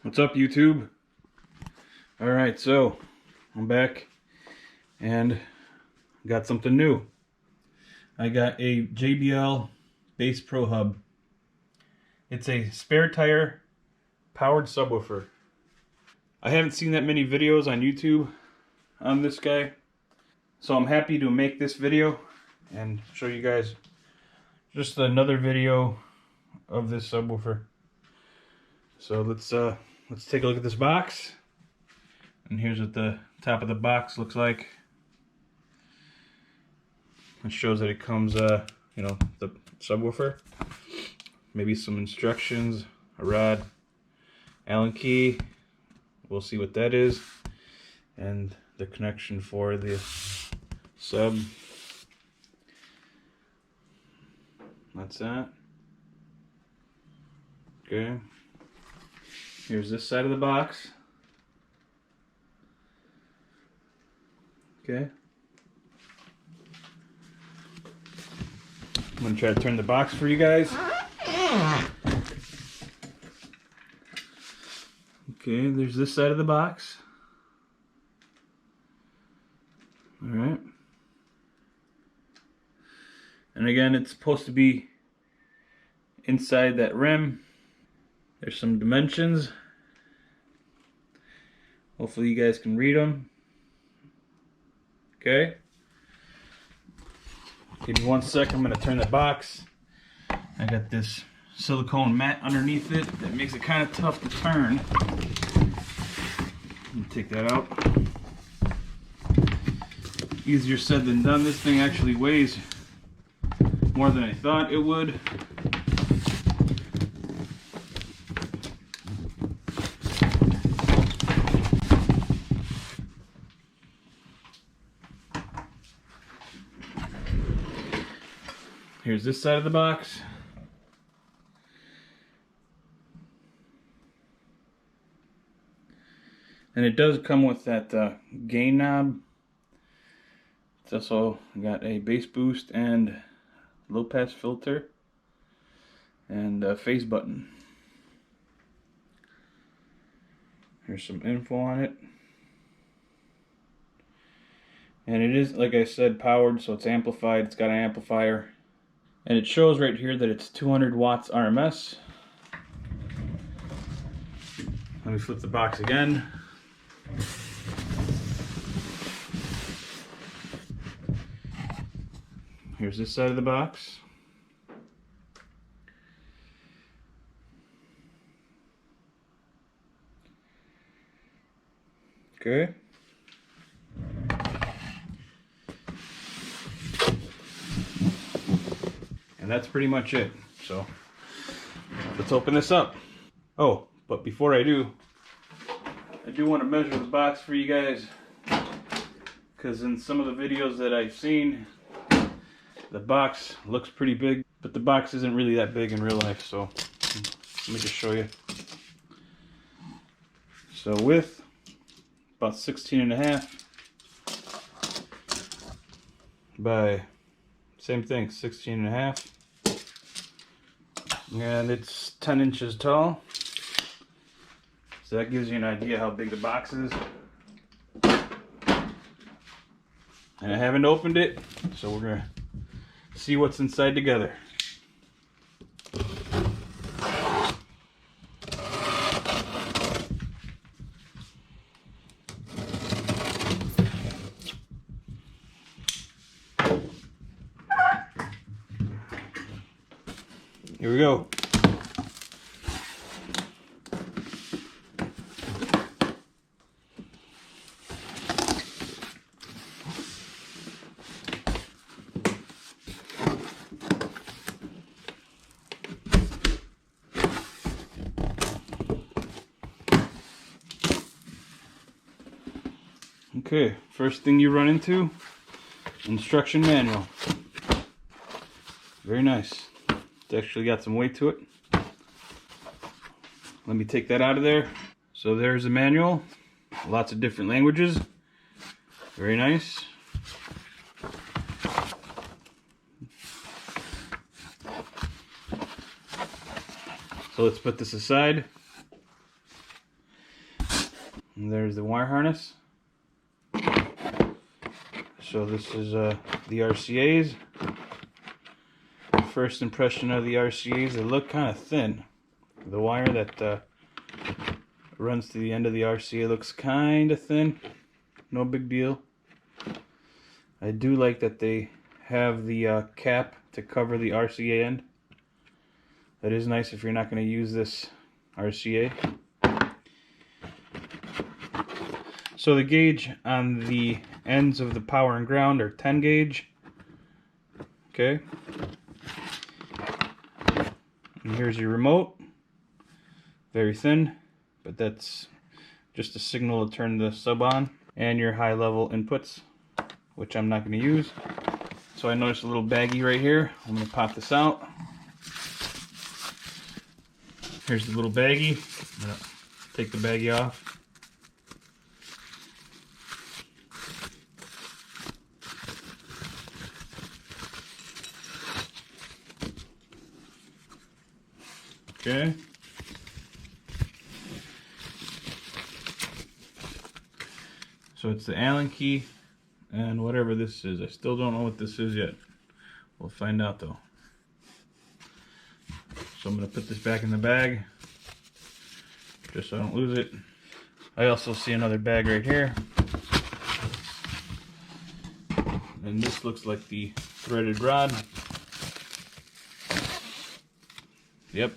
What's up, YouTube? Alright, so I'm back and got something new. I got a JBL BASSPRO HUB. It's a spare tire powered subwoofer. I haven't seen that many videos on YouTube on this guy, so I'm happy to make this video and show you guys just another video of this subwoofer. So let's take a look at this box. And here's what the top of the box looks like. It shows that it comes, the subwoofer. Maybe some instructions, a rod, Allen key. We'll see what that is. And the connection for the sub. That's that. Okay. Here's this side of the box. Okay. I'm going to try to turn the box for you guys. Okay, there's this side of the box. Alright. And again, it's supposed to be inside that rim. There's some dimensions. Hopefully you guys can read them. Okay. Give me 1 sec, I'm going to turn the box. I got this silicone mat underneath it that makes it kind of tough to turn. Let me take that out. Easier said than done. This thing actually weighs more than I thought it would. Here's this side of the box. And it does come with that gain knob. It's also got a bass boost and low pass filter and a phase button. Here's some info on it. And it is, like I said, powered, so it's amplified. It's got an amplifier. And it shows right here that it's 200 watts RMS. Let me flip the box again. Here's this side of the box. Okay. And that's pretty much it. So let's open this up. Oh, but before I do want to measure the box for you guys, because in some of the videos that I've seen, the box looks pretty big, but the box isn't really that big in real life. So let me just show you. So width, about 16.5 by, same thing, 16.5. And it's 10 inches tall. So that gives you an idea how big the box is. And I haven't opened it, so we're gonna see what's inside together. Here we go. Okay, first thing you run into, instruction manual. Very nice. It's actually got some weight to it. Let me take that out of there. So there's the manual. Lots of different languages. Very nice. So let's put this aside. And there's the wire harness. So this is the RCAs. First impression of the RCAs, they look kind of thin. The wire that runs to the end of the RCA looks kind of thin. No big deal. I do like that they have the cap to cover the RCA end. That is nice if you're not going to use this RCA. So the gauge on the ends of the power and ground are 10 gauge. Okay. And here's your remote. Very thin, but that's just a signal to turn the sub on. And your high level inputs, which I'm not going to use. So I noticed a little baggie right here. I'm going to pop this out. Here's the little baggie. I'm going to take the baggie off. Okay. So it's the Allen key and whatever this is. I still don't know what this is yet. We'll find out though. So I'm going to put this back in the bag just so I don't lose it. I also see another bag right here. And this looks like the threaded rod. Yep.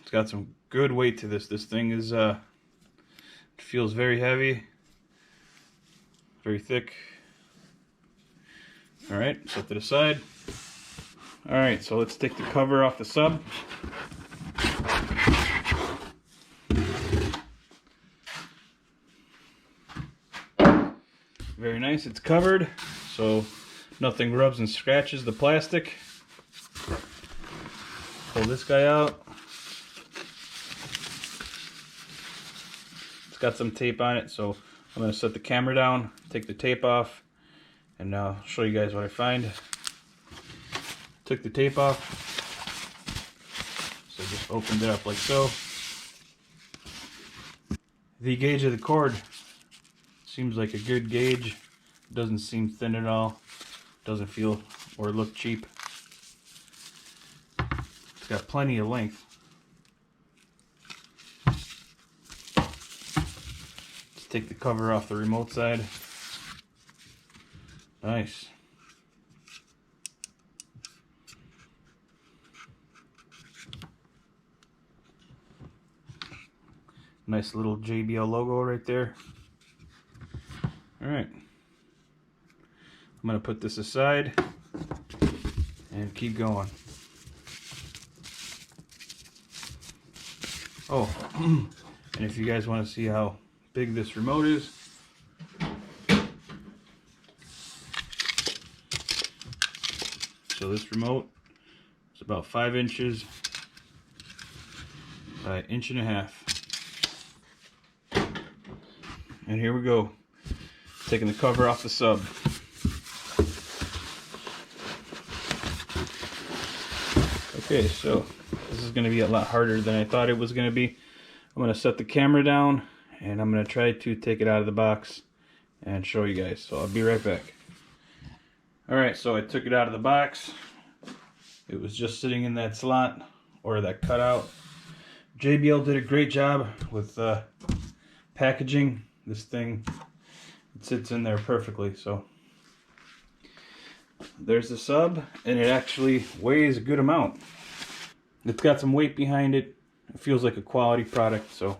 It's got some good weight to this. This thing is it feels very heavy, very thick. Alright, set to the side. Alright, so let's take the cover off the sub. Very nice, it's covered, so nothing rubs and scratches the plastic. Pull this guy out. It's got some tape on it, so I'm going to set the camera down, take the tape off, and I'll show you guys what I find. Took the tape off, so just opened it up like so. The gauge of the cord seems like a good gauge. Doesn't seem thin at all. Doesn't feel or look cheap. It's got plenty of length. Let's take the cover off the remote side. Nice. Nice little JBL logo right there. Alright. I'm going to put this aside and keep going. Oh, and if you guys want to see how big this remote is, so this remote is about 5 inches by 1.5 inches. And here we go, taking the cover off the sub. Okay, so this is going to be a lot harder than I thought it was going to be. I'm going to set the camera down and I'm going to try to take it out of the box and show you guys. So I'll be right back. Alright, so I took it out of the box. It was just sitting in that slot or that cutout. JBL did a great job with packaging this thing. It sits in there perfectly. So there's the sub, and it actually weighs a good amount. It's got some weight behind it. It feels like a quality product, so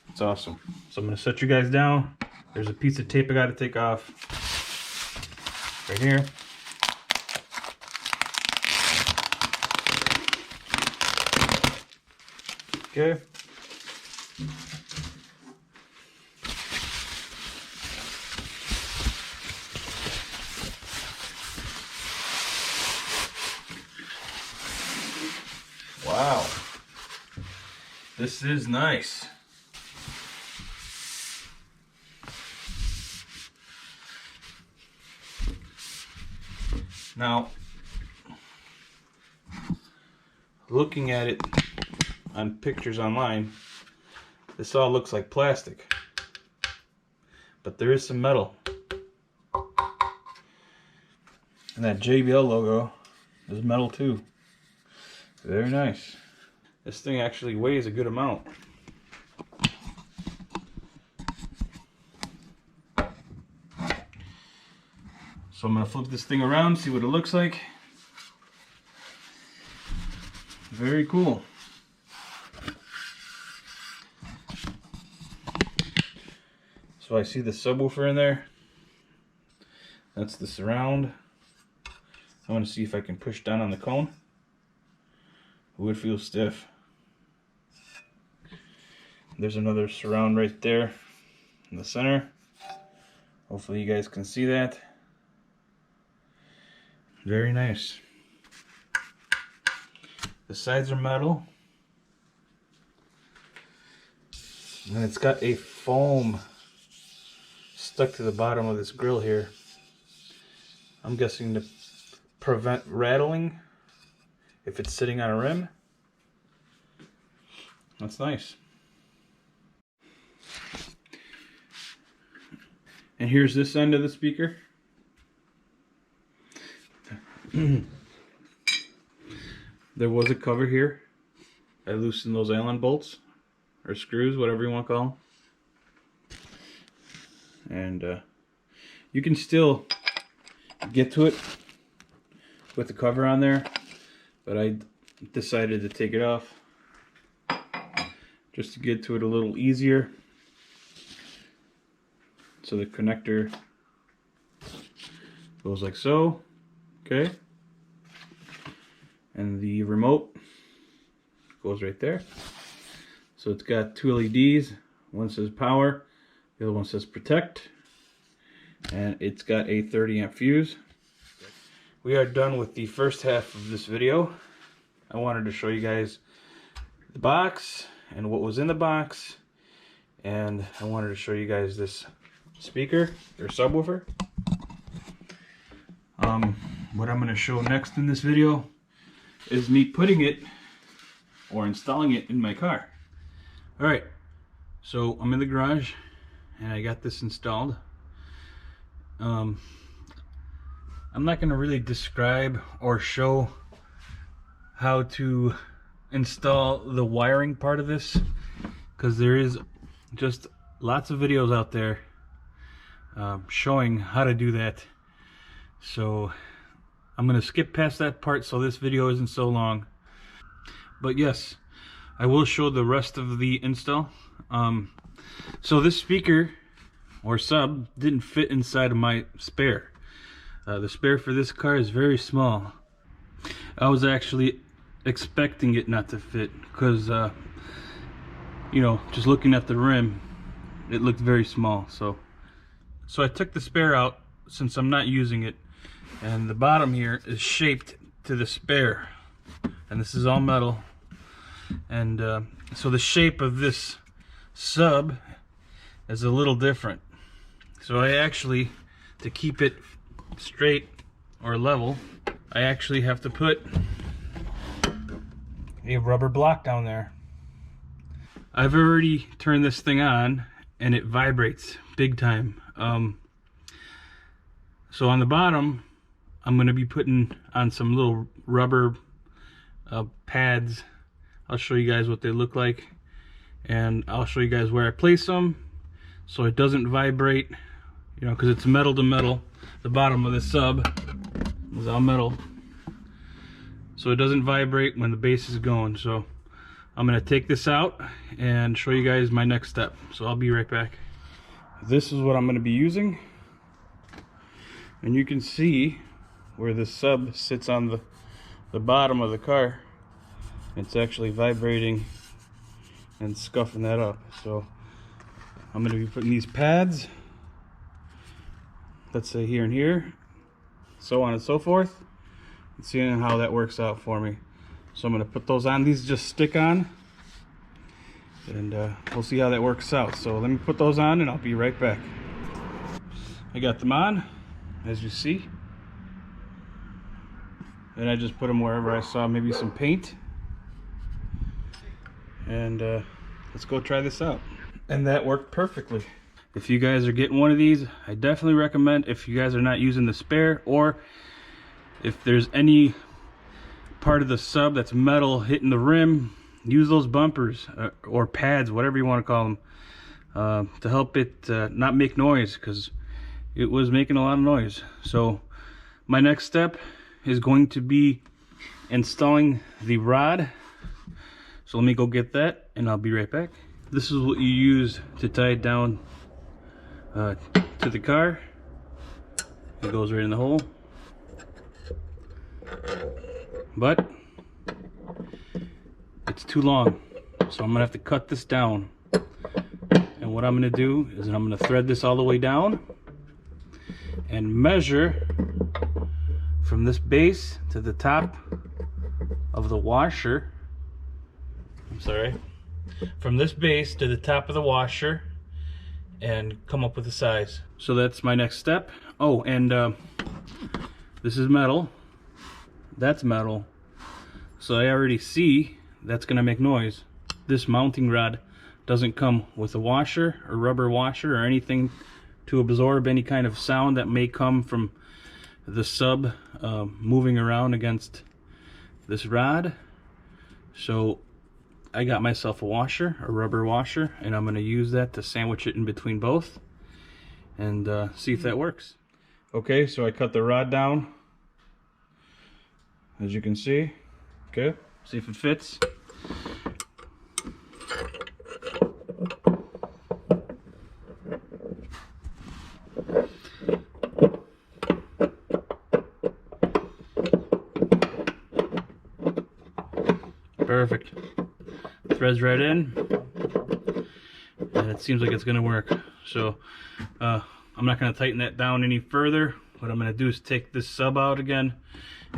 it's awesome. So I'm going to set you guys down. There's a piece of tape I got to take off right here. Okay. Wow. This is nice. Now, looking at it on pictures online, this all looks like plastic, but there is some metal. And that JBL logo is metal too. Very nice. This thing actually weighs a good amount. So I'm going to flip this thing around, see what it looks like. Very cool. So I see the subwoofer in there. That's the surround. I want to see if I can push down on the cone. It would feel stiff. There's another surround right there in the center. Hopefully you guys can see that. Very nice. The sides are metal. And it's got a foam stuck to the bottom of this grill here. I'm guessing to prevent rattling if it's sitting on a rim. That's nice. And here's this end of the speaker. There was a cover here. I loosened those Allen bolts or screws, whatever you want to call them. And you can still get to it with the cover on there, but I decided to take it off just to get to it a little easier. So the connector goes like so, okay, and the remote goes right there. So it's got two LEDs, one says power, the other one says protect, and it's got a 30 amp fuse. We are done with the first half of this video. I wanted to show you guys the box and what was in the box, and I wanted to show you guys this speaker or subwoofer. What I'm going to show next in this video is me putting it or installing it in my car. Alright, so I'm in the garage and I got this installed. I'm not going to really describe or show how to install the wiring part of this, because there is just lots of videos out there showing how to do that. So I'm going to skip past that part so this video isn't so long. But yes, I will show the rest of the install. So this speaker or sub didn't fit inside of my spare. The spare for this car is very small. I was actually expecting it not to fit because you know, just looking at the rim, it looked very small. So I took the spare out since I'm not using it, and the bottom here is shaped to the spare, and this is all metal. And so the shape of this sub is a little different. So I actually, to keep it straight or level, I actually have to put a rubber block down there. I've already turned this thing on and it vibrates big time. So on the bottom, I'm going to be putting on some little rubber pads. I'll show you guys what they look like, and I'll show you guys where I place them so it doesn't vibrate, you know, because it's metal to metal. The bottom of the sub is all metal, so it doesn't vibrate when the bass is going. So I'm going to take this out and show you guys my next step. So I'll be right back. This is what I'm going to be using, and you can see where the sub sits on the bottom of the car. It's actually vibrating and scuffing that up. So I'm going to be putting these pads, let's say here and here, so on and so forth, and seeing how that works out for me. So I'm going to put those on. These just stick on, and we'll see how that works out. So let me put those on and I'll be right back. I got them on, as you see, and I just put them wherever I saw maybe some paint. And let's go try this out. And that worked perfectly. If you guys are getting one of these, I definitely recommend, if you guys are not using the spare, or if there's any part of the sub that's metal hitting the rim, use those bumpers or pads, whatever you want to call them, to help it not make noise, because it was making a lot of noise. So my next step is going to be installing the rod. So let me go get that and I'll be right back. This is what you use to tie it down to the car. It goes right in the hole. But it's too long, so I'm gonna have to cut this down. And what I'm gonna do is I'm gonna thread this all the way down and measure from this base to the top of the washer. From this base to the top of the washer, and come up with a size. So that's my next step. Oh, and this is metal. That's metal. So I already see that's gonna make noise. This mounting rod doesn't come with a washer or rubber washer or anything to absorb any kind of sound that may come from the sub moving around against this rod. So I got myself a washer, a rubber washer, and I'm going to use that to sandwich it in between both and see if that works. Okay, so I cut the rod down, as you can see. Okay, see if it fits. Perfect. Threads right in, and it seems like it's gonna work. So I'm not gonna tighten that down any further. What I'm gonna do is take this sub out again,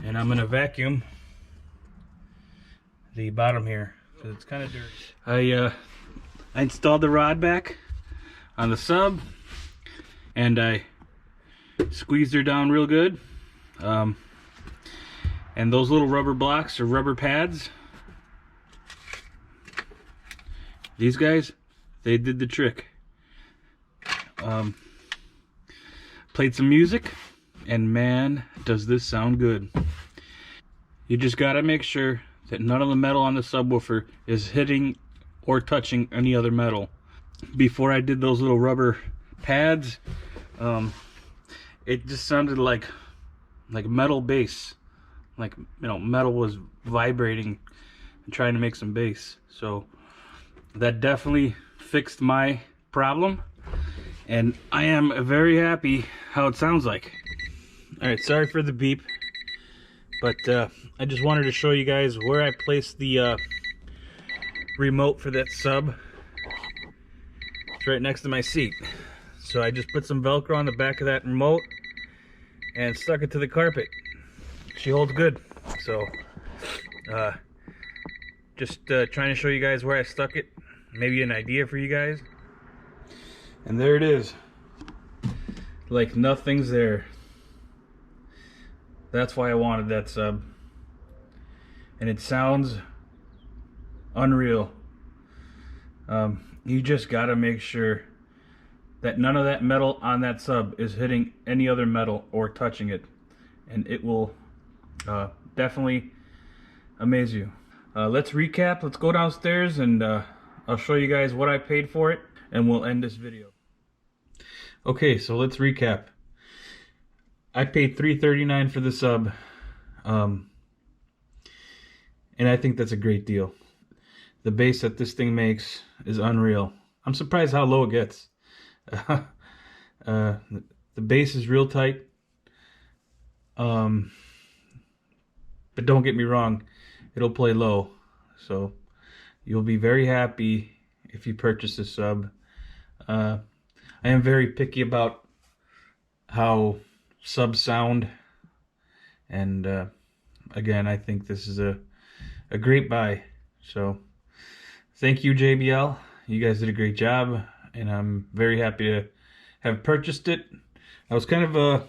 and I'm gonna vacuum the bottom here because it's kind of dirty. I installed the rod back on the sub, and I squeezed her down real good. And those little rubber blocks or rubber pads, these guys, they did the trick. Played some music, and man, does this sound good. You just gotta make sure that none of the metal on the subwoofer is hitting or touching any other metal. Before I did those little rubber pads, it just sounded like metal bass. Like, you know, metal was vibrating and trying to make some bass. So that definitely fixed my problem, and I am very happy how it sounds like. All right, sorry for the beep, but I just wanted to show you guys where I placed the remote for that sub. It's right next to my seat. So I just put some Velcro on the back of that remote and stuck it to the carpet. She holds good. So just trying to show you guys where I stuck it, maybe an idea for you guys. And there it is, like nothing's there. That's why I wanted that sub, and it sounds unreal. You just gotta make sure that none of that metal on that sub is hitting any other metal or touching it, and it will definitely amaze you. Let's recap. Let's go downstairs, and I'll show you guys what I paid for it, and we'll end this video. Okay, so let's recap. I paid $339 for the sub, and I think that's a great deal. The bass that this thing makes is unreal. I'm surprised how low it gets. The bass is real tight, but don't get me wrong, it'll play low, so you'll be very happy if you purchase this sub. I am very picky about how subs sound, and again, I think this is a great buy. So thank you, JBL. You guys did a great job, and I'm very happy to have purchased it. I was kind of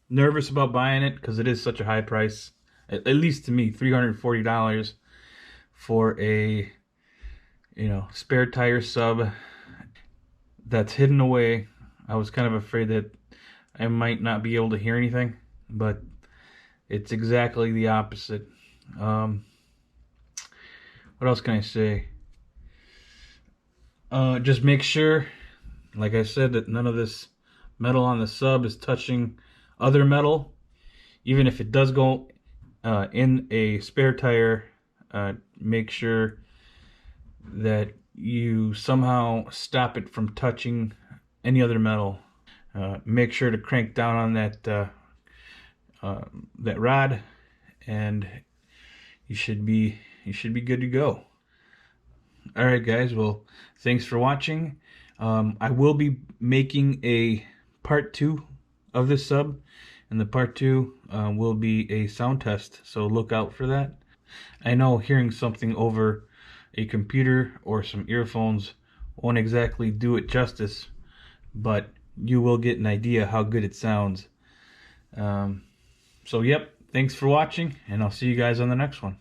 nervous about buying it because it is such a high price, at least to me, $340 for a you know, spare tire sub that's hidden away. I was kind of afraid that I might not be able to hear anything, but it's exactly the opposite. What else can I say? Just make sure, like I said, that none of this metal on the sub is touching other metal. Even if it does go in a spare tire, make sure that you somehow stop it from touching any other metal. Make sure to crank down on that rod, and you should be good to go. All right, guys. Well, thanks for watching. I will be making a part 2 of this sub, and the part 2 will be a sound test, so look out for that. I know hearing something over a computer or some earphones won't exactly do it justice, but you will get an idea how good it sounds. So yep, thanks for watching, and I'll see you guys on the next one.